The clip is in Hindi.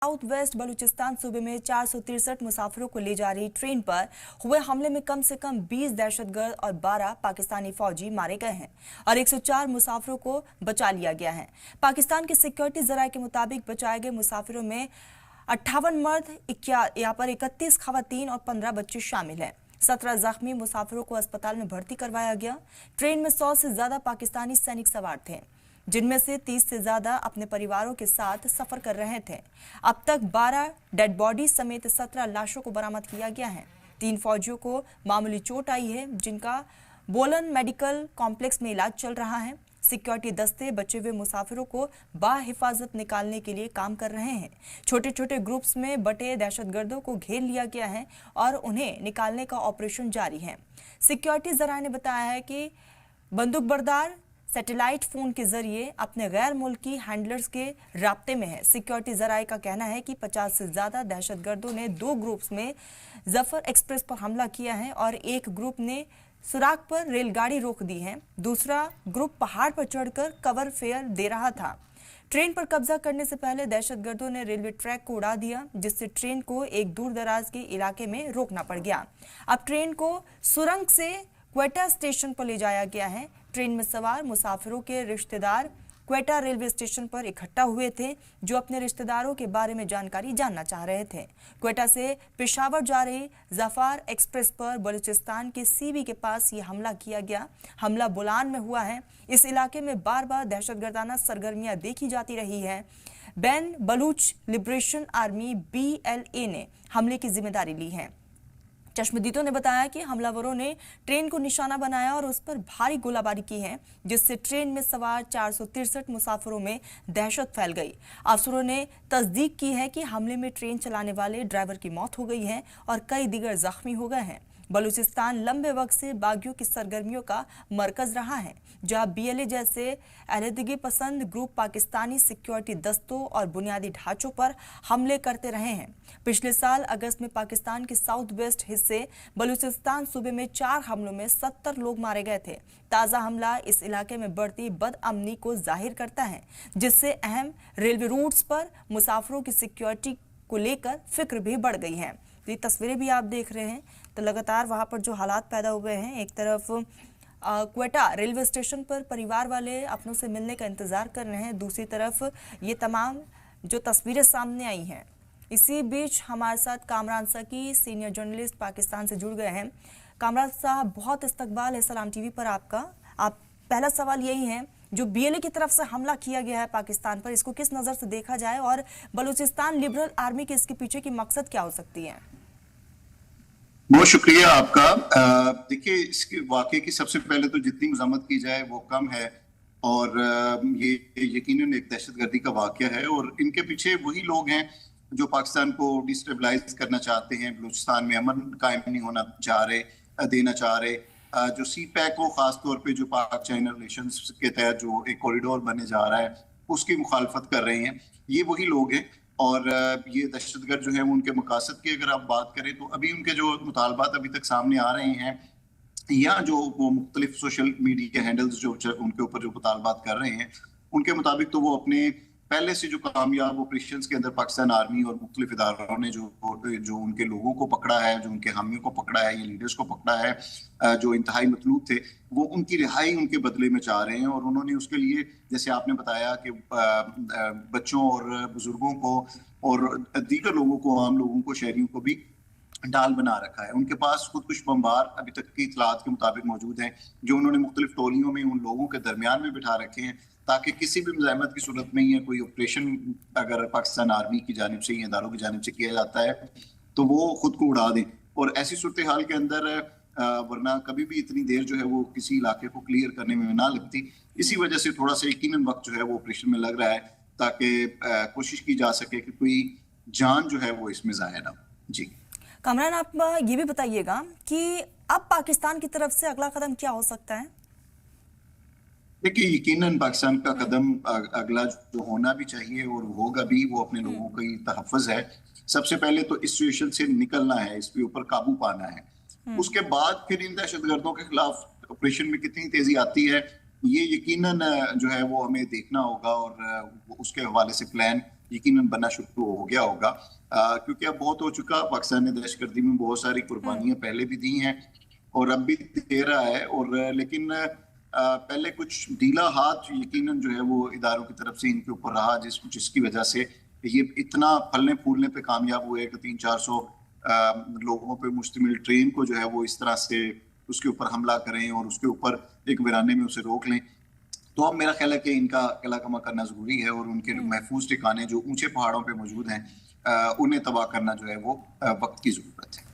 साउथ वेस्ट बलूचिस्तान सूबे में 463 मुसाफिरों को ले जा रही ट्रेन पर हुए हमले में कम से कम 20 दहशतगर्द और 12 पाकिस्तानी फौजी मारे गए हैं और 104 मुसाफिरों को बचा लिया गया है। पाकिस्तान के सिक्योरिटी जराये के मुताबिक बचाए गए मुसाफिरों में 58 मर्द, यहाँ पर 31 खवातीन और 15 बच्चे शामिल हैं। 17 जख्मी मुसाफिरों को अस्पताल में भर्ती करवाया गया। ट्रेन में 100 से ज्यादा पाकिस्तानी सैनिक सवार थे, जिनमें से 30 से ज्यादा अपने परिवारों के साथ सफर कर रहे थे। अब तक 12 डेड बॉडी समेत 17 लाशों को बरामद किया गया है। 3 फौजियों को मामूली चोट आई है, जिनका बोलन मेडिकल कॉम्प्लेक्स में इलाज चल रहा है। सिक्योरिटी दस्ते बचे हुए मुसाफिरों को बाहिफाजत निकालने के लिए काम कर रहे हैं। छोटे छोटे ग्रुप्स में बटे दहशतगर्दों को घेर लिया गया है और उन्हें निकालने का ऑपरेशन जारी है। सिक्योरिटी जराये ने बताया है कि बंदूकबरदार सैटेलाइट फोन के जरिए अपने गैर मुल्की हैंडलर्स के राब्ते में है। सिक्योरिटी जराये का कहना है कि 50 से ज्यादा दहशतगर्दों ने 2 ग्रुप्स में जफर एक्सप्रेस पर हमला किया है और एक ग्रुप ने सुराग पर रेलगाड़ी रोक दी है। दूसरा ग्रुप पहाड़ पर चढ़कर कवर फेयर दे रहा था। ट्रेन पर कब्जा करने से पहले दहशतगर्दों ने रेलवे ट्रैक को उड़ा दिया, जिससे ट्रेन को एक दूर दराज के इलाके में रोकना पड़ गया। अब ट्रेन को सुरंग से क्वेटा स्टेशन पर ले जाया गया है। ट्रेन में सवार मुसाफिरों के रिश्तेदार क्वेटा रेलवे स्टेशन पर इकट्ठा हुए थे, जो अपने रिश्तेदारों के बारे में जानकारी जानना चाह रहे थे। क्वेटा से पेशावर जा रही जफर एक्सप्रेस पर बलूचिस्तान के सीबी के पास ये हमला किया गया। हमला बोलान में हुआ है। इस इलाके में बार बार दहशतगर्दाना सरगर्मियां देखी जाती रही है। Ban Baloch liberation army BLA ने हमले की जिम्मेदारी ली है। चश्मदीदों ने बताया कि हमलावरों ने ट्रेन को निशाना बनाया और उस पर भारी गोलाबारी की है, जिससे ट्रेन में सवार 463 मुसाफिरों में दहशत फैल गई। अफसरों ने तस्दीक की है कि हमले में ट्रेन चलाने वाले ड्राइवर की मौत हो गई है और कई दीगर जख्मी हो गए हैं। बलूचिस्तान लंबे वक्त से बागियों की सरगर्मियों का मरकज रहा है, जहां BLA जैसे अलहदगी पसंद ग्रुप पाकिस्तानी सिक्योरिटी दस्तों और बुनियादी ढांचों पर हमले करते रहे हैं। पिछले साल अगस्त में पाकिस्तान के साउथ वेस्ट हिस्से बलूचिस्तान सूबे में 4 हमलों में 70 लोग मारे गए थे। ताज़ा हमला इस इलाके में बढ़ती बदअमनी को जाहिर करता है, जिससे अहम रेलवे रूट्स पर मुसाफिरों की सिक्योरिटी को लेकर फिक्र भी बढ़ गई है। ये तस्वीरें भी आप देख रहे हैं, तो लगातार वहां पर जो हालात पैदा हुए हैं, एक तरफ क्वेटा रेलवे स्टेशन पर परिवार वाले अपनों से मिलने का इंतजार कर रहे हैं, दूसरी तरफ ये तमाम जो तस्वीरें सामने आई हैं। इसी बीच हमारे साथ कामरान सकी, सीनियर जर्नलिस्ट पाकिस्तान से जुड़ गए हैं। कामरान साहब, बहुत इस्तकबाल है सलाम टीवी पर आपका। आप पहला सवाल यही है, जो BLA की तरफ से हमला किया गया है पाकिस्तान पर, इसको किस नज़र से देखा जाए और बलूचिस्तान लिबरल आर्मी के इसके पीछे की मकसद क्या हो सकती है? बहुत शुक्रिया आपका। देखिए, इसके वाकये की सबसे पहले तो जितनी मज़म्मत की जाए वो कम है और ये यकीनन एक दहशतगर्दी का वाकया है और इनके पीछे वही लोग हैं जो पाकिस्तान को डिस्टेबलाइज करना चाहते हैं, बलूचिस्तान में अमन कायम नहीं होना देना चाह रहे। जो CPAC को खास तौर पे जो पाक चाइना रिलेशंस के तहत जो एक कॉरिडोर बनने जा रहा है, उसकी मुखालफत कर रहे हैं। ये वही लोग हैं और ये दहशतगर्द जो है वो उनके मकासद की अगर आप बात करें तो अभी उनके जो मुतालबात अभी तक सामने आ रहे हैं, या जो वो मुख्तलिफ सोशल मीडिया हैंडल्स जो उनके ऊपर जो मुतालबात कर रहे हैं, उनके मुताबिक तो वो अपने पहले से जो कामयाब ऑपरेशंस के अंदर पाकिस्तान आर्मी और मुख्तलिफ इदारों ने जो उनके लोगों को पकड़ा है, जो उनके हामियों को पकड़ा है, ये लीडर्स को पकड़ा है, जो इंतहाई मतलूब थे, वो उनकी रिहाई उनके बदले में चाह रहे हैं। और उन्होंने उसके लिए, जैसे आपने बताया कि बच्चों और बुजुर्गों को और दीगर लोगों को, आम लोगों को, शहरियों को भी डाल बना रखा है। उनके पास खुदकुश बमबार अभी तक की इतलात के मुताबिक मौजूद हैं, जो उन्होंने मुख्तलिफ टोलियों में उन लोगों के दरमियान में बिठा रखे हैं, ताकि किसी भी मुज़ाहमत की सूरत में या कोई ऑपरेशन अगर पाकिस्तान आर्मी की जानिब से या इदारों की जानिब से किया जाता है तो वो खुद को उड़ा दें। और ऐसी सूरत हाल के अंदर वरना कभी भी इतनी देर जो है वो किसी इलाके को क्लियर करने में ना लगती। इसी वजह से थोड़ा सा यकीनन वक्त जो है वो ऑपरेशन में लग रहा है, ताकि कोशिश की जा सके कि कोई जान जो है वो इसमें ज़ाया ना हो। जी कामरान, आप ये भी बताइएगा कि अब पाकिस्तान की तरफ से अगला कदम क्या हो सकता है? देखिए, यकीनन पाकिस्तान का कदम अगला जो होना भी चाहिए और होगा भी, वो अपने लोगों की तहफ़्फ़ुज़ है। सबसे पहले तो इस सिचुएशन से निकलना है, इसके ऊपर काबू पाना है। उसके बाद फिर इन दहशतगर्दों के खिलाफ ऑपरेशन में कितनी तेजी आती है, ये यकीनन जो है वो हमें देखना होगा और उसके हवाले से प्लान यकीनन बनना शुरू हो गया होगा, क्योंकि अब बहुत हो चुका। पाकिस्तान ने दहशतगर्दी में बहुत सारी कुर्बानियां पहले भी दी हैं और अब भी दे रहा है, और लेकिन पहले कुछ ढीला हाथ यकीनन जो है वो इदारों की तरफ से इनके ऊपर रहा, जिसकी वजह से ये इतना फलने फूलने पे कामयाब हुए कि 300-400 लोगों पे मुश्तमिल ट्रेन को जो है वो इस तरह से उसके ऊपर हमला करें और उसके ऊपर एक वीराने में उसे रोक लें। तो अब मेरा ख्याल है कि इनका किला कमा करना जरूरी है और उनके महफूज ठिकाने जो ऊंचे पहाड़ों पे मौजूद हैं उन्हें तबाह करना जो है वो वक्त की जरूरत है।